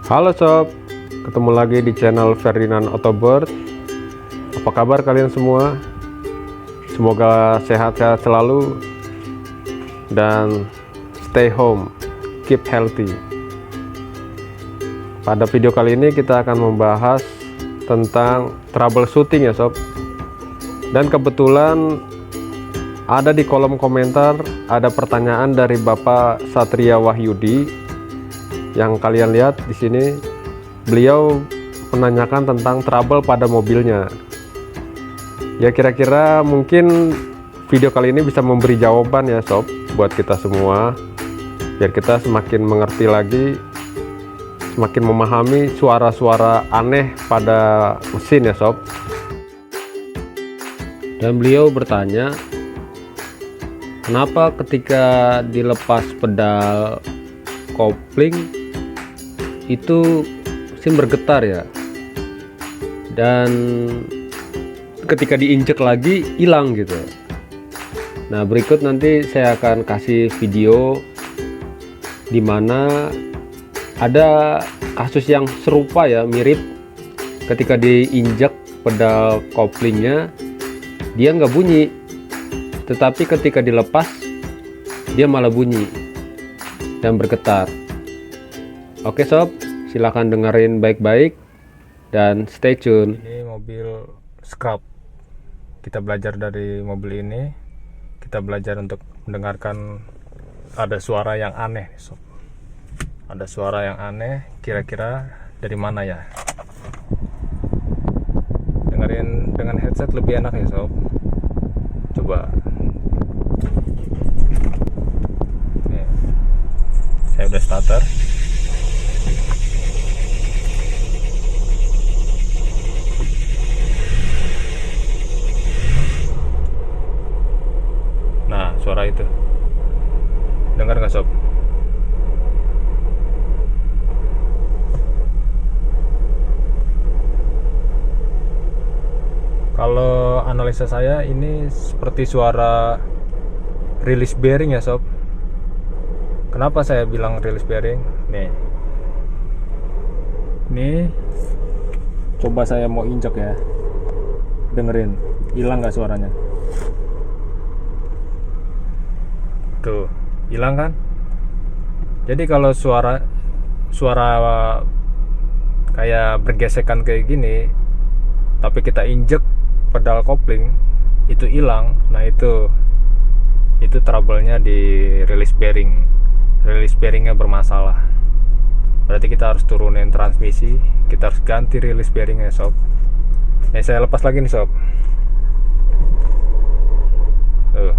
Halo sob, ketemu lagi di channel Ferdinand Autobird. Apa kabar kalian semua? Semoga sehat-sehat selalu dan stay home, keep healthy. Pada video kali ini kita akan membahas tentang troubleshooting ya sob. Dan kebetulan ada di kolom komentar ada pertanyaan dari Bapak Satria Wahyudi. Yang kalian lihat di sini, beliau menanyakan tentang trouble pada mobilnya. Ya kira-kira mungkin video kali ini bisa memberi jawaban ya sob buat kita semua, biar kita semakin mengerti lagi, semakin memahami suara-suara aneh pada mesin ya sob. Dan beliau bertanya, kenapa ketika dilepas pedal kopling itu mesin bergetar ya, dan ketika diinjek lagi hilang gitu. Nah, berikut nanti saya akan kasih video dimana ada kasus yang serupa ya, mirip. Ketika diinjek pedal koplingnya dia nggak bunyi, tetapi ketika dilepas dia malah bunyi dan bergetar. Oke sob, silahkan dengerin baik-baik dan stay tune. Ini mobil scrap. Kita belajar dari mobil ini. Kita belajar untuk mendengarkan ada suara yang aneh sob. Ada suara yang aneh, kira-kira dari mana ya? Dengerin dengan headset lebih enak ya sob. Coba. Nih. Saya udah starter. Nah, suara itu dengar nggak sob? Kalau analisa saya ini seperti suara release bearing ya sob. Kenapa saya bilang release bearing? Nih coba saya mau injek ya, dengerin, hilang nggak suaranya? Tuh, hilang kan? Jadi kalau suara kayak bergesekan kayak gini, tapi kita injek pedal kopling itu hilang. Nah itu trouble-nya di release bearing. Release bearingnya bermasalah. Berarti kita harus turunin transmisi, kita harus ganti release bearingnya sob. Nih saya lepas lagi nih sob. Tuh.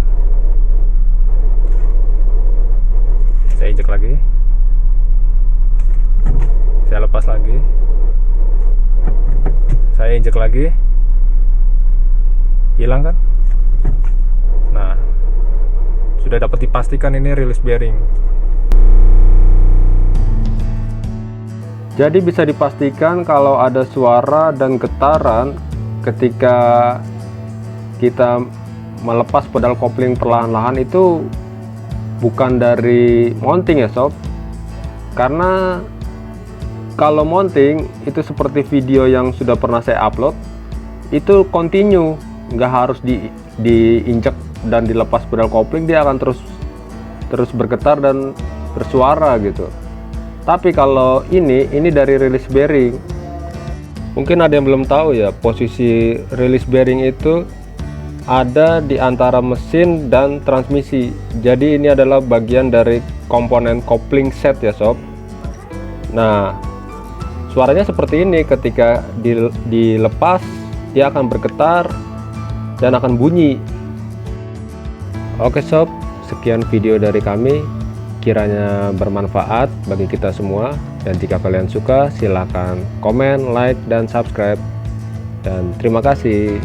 Saya injek lagi, saya lepas lagi, saya injek lagi, hilang kan? Nah, sudah dapat dipastikan ini release bearing. Jadi bisa dipastikan kalau ada suara dan getaran ketika kita melepas pedal kopling perlahan-lahan itu bukan dari mounting ya sob. Karena kalau mounting itu seperti video yang sudah pernah saya upload, itu continue, nggak harus diinjek dan dilepas pedal kopling, dia akan terus bergetar dan bersuara gitu. Tapi kalau ini dari release bearing. Mungkin ada yang belum tahu ya, posisi release bearing itu ada di antara mesin dan transmisi. Jadi ini adalah bagian dari komponen kopling set ya sob. Nah, suaranya seperti ini, ketika dilepas dia akan bergetar dan akan bunyi. Oke sob, sekian video dari kami, kiranya bermanfaat bagi kita semua. Dan jika kalian suka, silahkan komen, like, dan subscribe. Dan terima kasih.